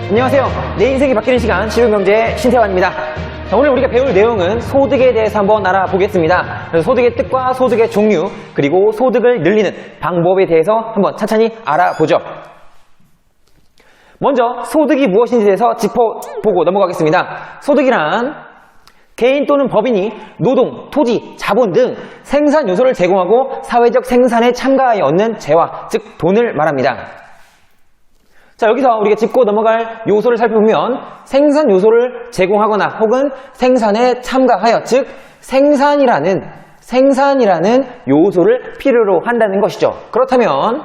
안녕하세요. 내 인생이 바뀌는 시간 실용경제 신태환입니다. 자, 오늘 우리가 배울 내용은 소득에 대해서 한번 알아보겠습니다. 그래서 소득의 뜻과 소득의 종류 그리고 소득을 늘리는 방법에 대해서 한번 천천히 알아보죠. 먼저 소득이 무엇인지에 대해서 짚어보고 넘어가겠습니다. 소득이란 개인 또는 법인이 노동, 토지, 자본 등 생산 요소를 제공하고 사회적 생산에 참가하여 얻는 재화, 즉 돈을 말합니다. 자, 여기서 우리가 짚고 넘어갈 요소를 살펴보면 생산 요소를 제공하거나 혹은 생산에 참가하여, 즉 생산이라는 요소를 필요로 한다는 것이죠. 그렇다면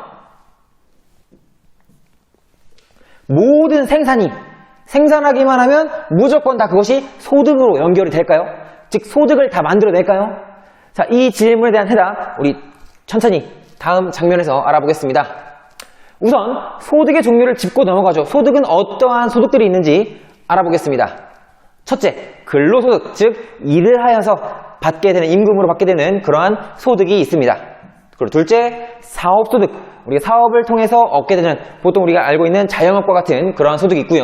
모든 생산하기만 하면 무조건 다 그것이 소득으로 연결이 될까요? 즉 소득을 다 만들어낼까요? 자, 이 질문에 대한 해답 우리 천천히 다음 장면에서 알아보겠습니다. 우선 소득의 종류를 짚고 넘어가죠. 소득은 어떠한 소득들이 있는지 알아보겠습니다. 첫째, 근로소득, 즉 일을 하여서 받게 되는, 임금으로 받게 되는 그러한 소득이 있습니다. 그리고 둘째, 사업소득, 우리가 사업을 통해서 얻게 되는, 보통 우리가 알고 있는 자영업과 같은 그러한 소득이 있고요.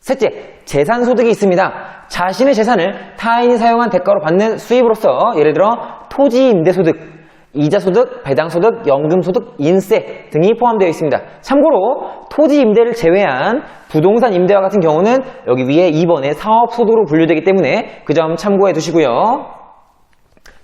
셋째, 재산소득이 있습니다. 자신의 재산을 타인이 사용한 대가로 받는 수입으로서 예를 들어 토지임대소득, 이자소득, 배당소득, 연금소득, 인세 등이 포함되어 있습니다. 참고로 토지임대를 제외한 부동산 임대와 같은 경우는 여기 위에 2번에 사업소득으로 분류되기 때문에 그 점 참고해 두시고요.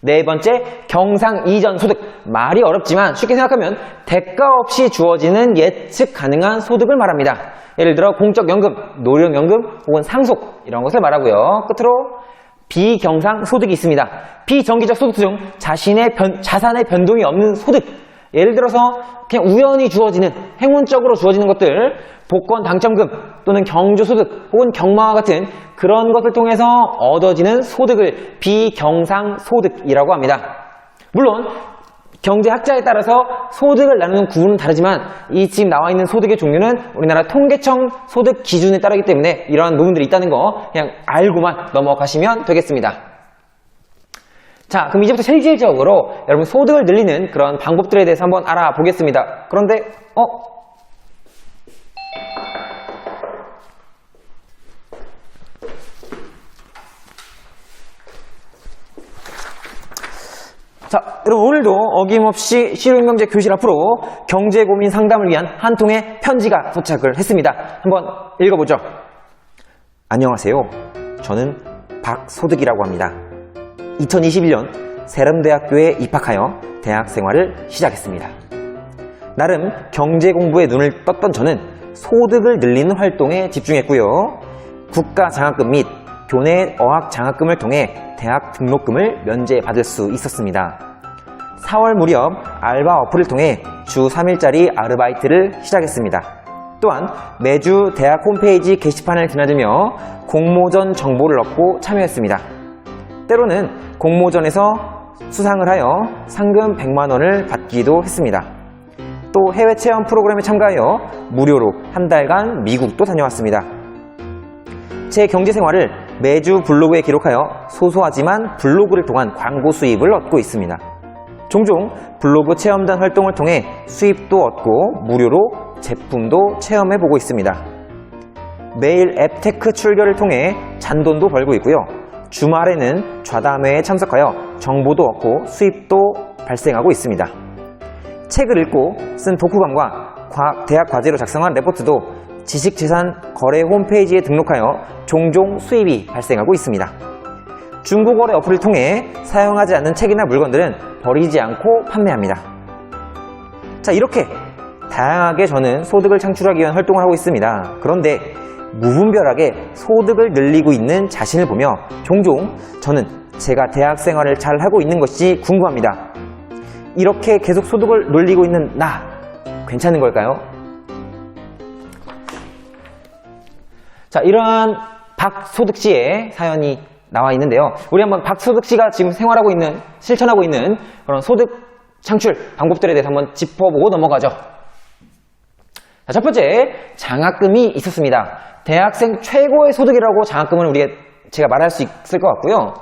네 번째, 경상이전소득. 말이 어렵지만 쉽게 생각하면 대가 없이 주어지는 예측 가능한 소득을 말합니다. 예를 들어 공적연금, 노령연금 혹은 상속 이런 것을 말하고요. 끝으로 비경상소득이 있습니다. 비정기적 소득 중 자신의 자산의 변동이 없는 소득, 예를 들어서 그냥 우연히 주어지는, 행운적으로 주어지는 것들, 복권 당첨금 또는 경조소득 혹은 경마와 같은 그런 것을 통해서 얻어지는 소득을 비경상소득이라고 합니다. 물론 경제학자에 따라서 소득을 나누는 구분은 다르지만 이 지금 나와 있는 소득의 종류는 우리나라 통계청 소득 기준에 따르기 때문에 이러한 부분들이 있다는 거 그냥 알고만 넘어가시면 되겠습니다. 자, 그럼 이제부터 실질적으로 여러분 소득을 늘리는 그런 방법들에 대해서 한번 알아보겠습니다. 그런데 자, 여러분 오늘도 어김없이 실용경제 교실 앞으로 경제 고민 상담을 위한 한 통의 편지가 도착을 했습니다. 한번 읽어보죠. 안녕하세요. 저는 박소득이라고 합니다. 2021년 세름대학교에 입학하여 대학 생활을 시작했습니다. 나름 경제 공부에 눈을 떴던 저는 소득을 늘리는 활동에 집중했고요. 국가 장학금 및 교내 어학 장학금을 통해 대학 등록금을 면제받을 수 있었습니다. 4월 무렵 알바 어플을 통해 주 3일짜리 아르바이트를 시작했습니다. 또한 매주 대학 홈페이지 게시판을 드나들며 공모전 정보를 얻고 참여했습니다. 때로는 공모전에서 수상을 하여 상금 100만 원을 받기도 했습니다. 또 해외 체험 프로그램에 참가하여 무료로 한 달간 미국도 다녀왔습니다. 제 경제생활을 매주 블로그에 기록하여 소소하지만 블로그를 통한 광고 수입을 얻고 있습니다. 종종 블로그 체험단 활동을 통해 수입도 얻고 무료로 제품도 체험해보고 있습니다. 매일 앱테크 출결을 통해 잔돈도 벌고 있고요. 주말에는 좌담회에 참석하여 정보도 얻고 수입도 발생하고 있습니다. 책을 읽고 쓴 독후감과 대학 과제로 작성한 레포트도 지식재산 거래 홈페이지에 등록하여 종종 수입이 발생하고 있습니다. 중고거래 어플을 통해 사용하지 않는 책이나 물건들은 버리지 않고 판매합니다. 자, 이렇게 다양하게 저는 소득을 창출하기 위한 활동을 하고 있습니다. 그런데 무분별하게 소득을 늘리고 있는 자신을 보며 종종 저는 제가 대학 생활을 잘 하고 있는 것이 궁금합니다. 이렇게 계속 소득을 늘리고 있는 나 괜찮은 걸까요? 자, 이러한 박소득 씨의 사연이 나와 있는데요. 우리 한번 박소득 씨가 지금 생활하고 있는, 실천하고 있는 그런 소득 창출 방법들에 대해서 한번 짚어보고 넘어가죠. 자, 첫 번째, 장학금이 있었습니다. 대학생 최고의 소득이라고 장학금을 제가 말할 수 있을 것 같고요.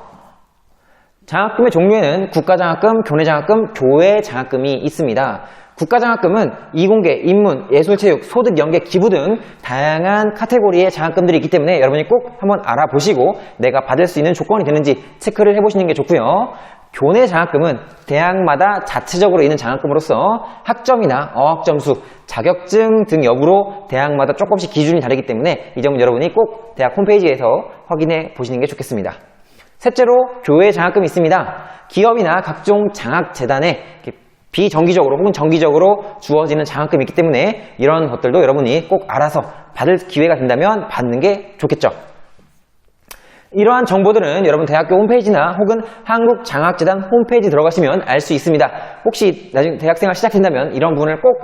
장학금의 종류에는 국가장학금, 교내장학금, 교외장학금이 있습니다. 국가장학금은 이공계, 인문, 예술체육, 소득, 연계, 기부 등 다양한 카테고리의 장학금들이 있기 때문에 여러분이 꼭 한번 알아보시고 내가 받을 수 있는 조건이 되는지 체크를 해보시는 게 좋고요. 교내 장학금은 대학마다 자체적으로 있는 장학금으로서 학점이나 어학점수, 자격증 등 여부로 대학마다 조금씩 기준이 다르기 때문에 이 점은 여러분이 꼭 대학 홈페이지에서 확인해 보시는 게 좋겠습니다. 셋째로 교외 장학금이 있습니다. 기업이나 각종 장학재단에 비정기적으로 혹은 정기적으로 주어지는 장학금이 있기 때문에 이런 것들도 여러분이 꼭 알아서 받을 기회가 된다면 받는 게 좋겠죠. 이러한 정보들은 여러분 대학교 홈페이지나 혹은 한국장학재단 홈페이지 들어가시면 알 수 있습니다. 혹시 나중에 대학생활 시작된다면 이런 부분을 꼭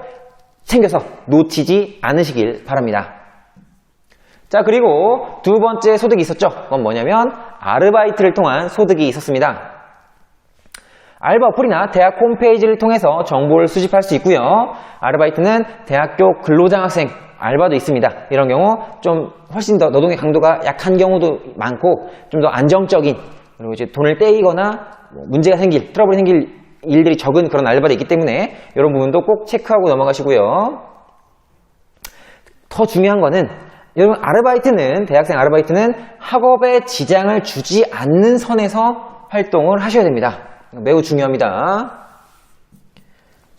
챙겨서 놓치지 않으시길 바랍니다. 자, 그리고 두 번째 소득이 있었죠. 그건 뭐냐면 아르바이트를 통한 소득이 있었습니다. 알바 어플이나 대학 홈페이지를 통해서 정보를 수집할 수 있고요. 아르바이트는 대학교 근로장학생 알바도 있습니다. 이런 경우 좀 훨씬 더 노동의 강도가 약한 경우도 많고 좀 더 안정적인, 그리고 이제 돈을 떼이거나 문제가 생길, 트러블이 생길 일들이 적은 그런 알바도 있기 때문에 이런 부분도 꼭 체크하고 넘어가시고요. 더 중요한 거는 여러분 아르바이트는, 대학생 아르바이트는 학업에 지장을 주지 않는 선에서 활동을 하셔야 됩니다. 매우 중요합니다.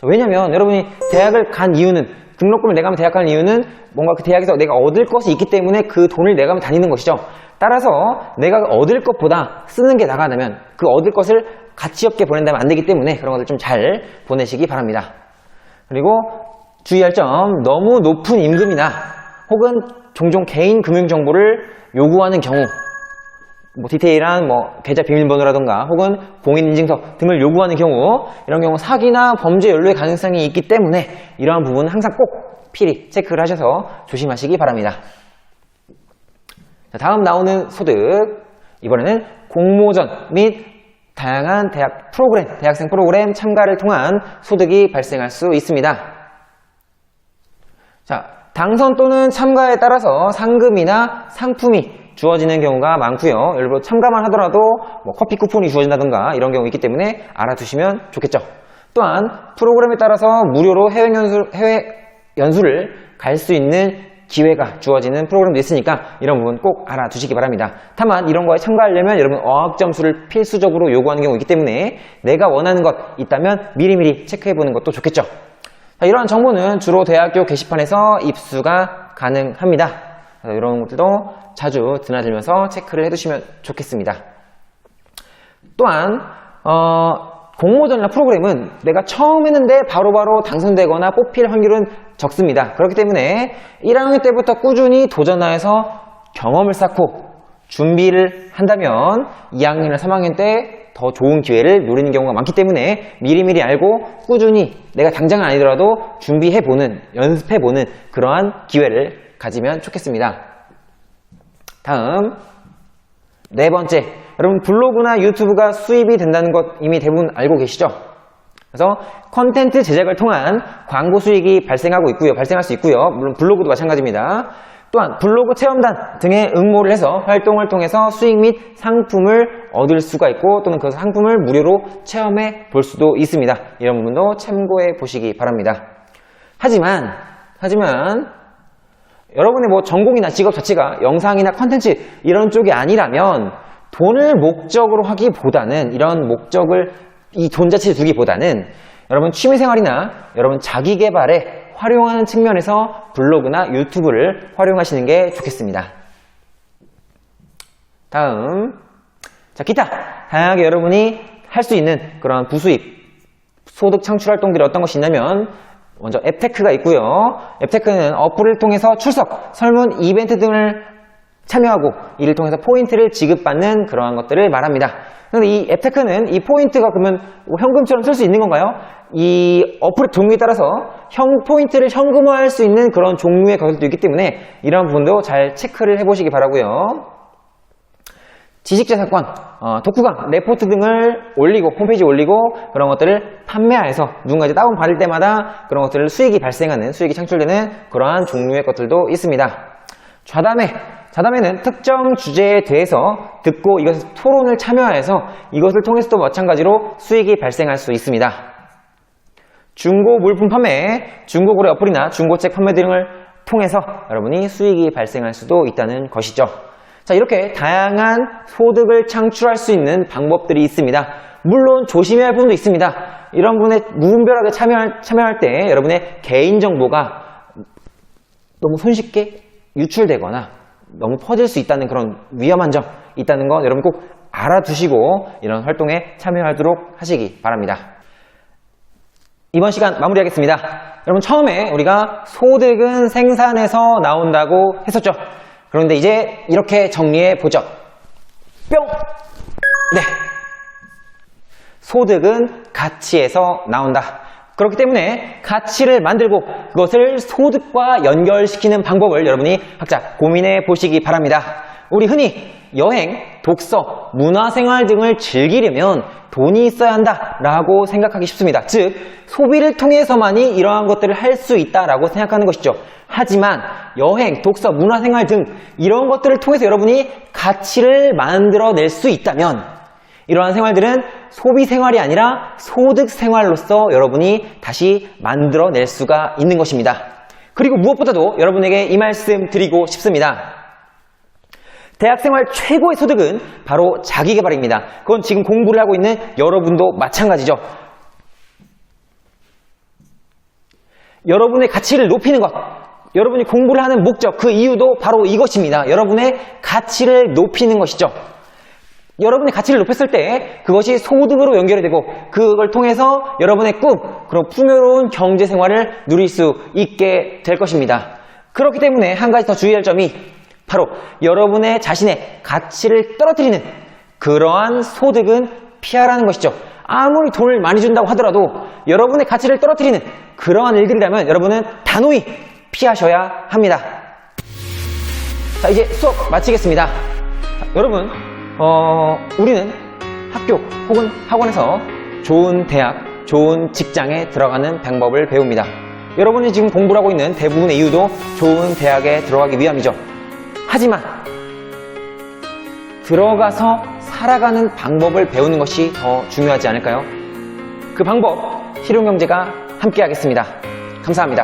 왜냐면 여러분이 대학을 간 이유는, 등록금을 내가면 대학 간 이유는 뭔가 그 대학에서 내가 얻을 것이 있기 때문에 그 돈을 내가면 다니는 것이죠. 따라서 내가 얻을 것보다 쓰는 게 나가다면 그 얻을 것을 가치 없게 보낸다면 안 되기 때문에 그런 것들 좀 잘 보내시기 바랍니다. 그리고 주의할 점, 너무 높은 임금이나 혹은 종종 개인 금융 정보를 요구하는 경우, 디테일한 계좌 비밀번호라던가 혹은 공인인증서 등을 요구하는 경우, 이런 경우 사기나 범죄 연루의 가능성이 있기 때문에 이러한 부분은 항상 꼭 필히 체크를 하셔서 조심하시기 바랍니다. 자, 다음 나오는 소득, 이번에는 공모전 및 다양한 대학 프로그램, 대학생 프로그램 참가를 통한 소득이 발생할 수 있습니다. 자, 당선 또는 참가에 따라서 상금이나 상품이 주어지는 경우가 많고요. 예를 들어 참가만 하더라도 커피 쿠폰이 주어진다든가 이런 경우 있기 때문에 알아두시면 좋겠죠. 또한 프로그램에 따라서 무료로 해외 연수를 갈 수 있는 기회가 주어지는 프로그램도 있으니까 이런 부분 꼭 알아두시기 바랍니다. 다만 이런 거에 참가하려면 여러분 어학점수를 필수적으로 요구하는 경우가 있기 때문에 내가 원하는 것 있다면 미리미리 체크해보는 것도 좋겠죠. 자, 이러한 정보는 주로 대학교 게시판에서 입수가 가능합니다. 이런 것들도 자주 드나들면서 체크를 해두시면 좋겠습니다. 또한 공모전이나 프로그램은 내가 처음 했는데 바로바로 당선되거나 뽑힐 확률은 적습니다. 그렇기 때문에 1학년 때부터 꾸준히 도전하여서 경험을 쌓고 준비를 한다면 2학년이나 3학년 때 더 좋은 기회를 노리는 경우가 많기 때문에 미리미리 알고 꾸준히 내가 당장은 아니더라도 준비해보는, 연습해보는 그러한 기회를 가지면 좋겠습니다. 다음 네 번째, 여러분 블로그나 유튜브가 수입이 된다는 것 이미 대부분 알고 계시죠? 그래서 컨텐츠 제작을 통한 광고 수익이 발생하고 있고요, 발생할 수 있고요. 물론 블로그도 마찬가지입니다. 또한 블로그 체험단 등에 응모를 해서 활동을 통해서 수익 및 상품을 얻을 수가 있고 또는 그 상품을 무료로 체험해 볼 수도 있습니다. 이런 부분도 참고해 보시기 바랍니다. 하지만 여러분의 전공이나 직업 자체가 영상이나 컨텐츠 이런 쪽이 아니라면 돈을 목적으로 하기보다는, 이런 목적을 이 돈 자체에 두기보다는 여러분 취미생활이나 여러분 자기계발에 활용하는 측면에서 블로그나 유튜브를 활용하시는 게 좋겠습니다. 다음, 자, 기타 다양하게 여러분이 할 수 있는 그런 부수입, 소득 창출 활동들이 어떤 것이 있냐면 먼저 앱테크가 있고요. 앱테크는 어플을 통해서 출석, 설문, 이벤트 등을 참여하고 이를 통해서 포인트를 지급받는 그러한 것들을 말합니다. 그런데 이 앱테크는 이 포인트가 그러면 현금처럼 쓸 수 있는 건가요? 이 어플의 종류에 따라서 포인트를 현금화할 수 있는 그런 종류의 것들도 있기 때문에 이런 부분도 잘 체크를 해보시기 바라고요. 지식재산권, 독후감, 레포트 등을 올리고 홈페이지에 올리고 그런 것들을 판매해서 누군가 이제 다운받을 때마다 그런 것들을 수익이 발생하는, 수익이 창출되는 그러한 종류의 것들도 있습니다. 좌담회는 특정 주제에 대해서 듣고 이것을 토론을 참여해서 이것을 통해서도 마찬가지로 수익이 발생할 수 있습니다. 중고 물품 판매, 중고 거래 어플이나 중고책 판매 등을 통해서 여러분이 수익이 발생할 수도 있다는 것이죠. 자, 이렇게 다양한 소득을 창출할 수 있는 방법들이 있습니다. 물론 조심해야 할 부분도 있습니다. 이런 부분에 무분별하게 참여할 때 여러분의 개인정보가 너무 손쉽게 유출되거나 너무 퍼질 수 있다는 그런 위험한 점 있다는 건 여러분 꼭 알아두시고 이런 활동에 참여하도록 하시기 바랍니다. 이번 시간 마무리하겠습니다. 여러분 처음에 우리가 소득은 생산에서 나온다고 했었죠. 그런데 이제 이렇게 정리해 보죠. 뿅! 네. 소득은 가치에서 나온다. 그렇기 때문에 가치를 만들고 그것을 소득과 연결시키는 방법을 여러분이 각자 고민해 보시기 바랍니다. 우리 흔히 여행, 독서, 문화생활 등을 즐기려면 돈이 있어야 한다라고 생각하기 쉽습니다. 즉, 소비를 통해서만이 이러한 것들을 할 수 있다라고 생각하는 것이죠. 하지만 여행, 독서, 문화생활 등 이런 것들을 통해서 여러분이 가치를 만들어낼 수 있다면 이러한 생활들은 소비 생활이 아니라 소득 생활로서 여러분이 다시 만들어낼 수가 있는 것입니다. 그리고 무엇보다도 여러분에게 이 말씀 드리고 싶습니다. 대학생활 최고의 소득은 바로 자기계발입니다. 그건 지금 공부를 하고 있는 여러분도 마찬가지죠. 여러분의 가치를 높이는 것, 여러분이 공부를 하는 목적, 그 이유도 바로 이것입니다. 여러분의 가치를 높이는 것이죠. 여러분의 가치를 높였을 때 그것이 소득으로 연결이 되고 그걸 통해서 여러분의 꿈, 그런 풍요로운 경제생활을 누릴 수 있게 될 것입니다. 그렇기 때문에 한 가지 더 주의할 점이 바로 여러분의 자신의 가치를 떨어뜨리는 그러한 소득은 피하라는 것이죠. 아무리 돈을 많이 준다고 하더라도 여러분의 가치를 떨어뜨리는 그러한 일들이라면 여러분은 단호히 피하셔야 합니다. 자, 이제 수업 마치겠습니다. 자, 여러분, 우리는 학교 혹은 학원에서 좋은 대학, 좋은 직장에 들어가는 방법을 배웁니다. 여러분이 지금 공부를 하고 있는 대부분의 이유도 좋은 대학에 들어가기 위함이죠. 하지만 들어가서 살아가는 방법을 배우는 것이 더 중요하지 않을까요? 그 방법, 실용경제가 함께 하겠습니다. 감사합니다.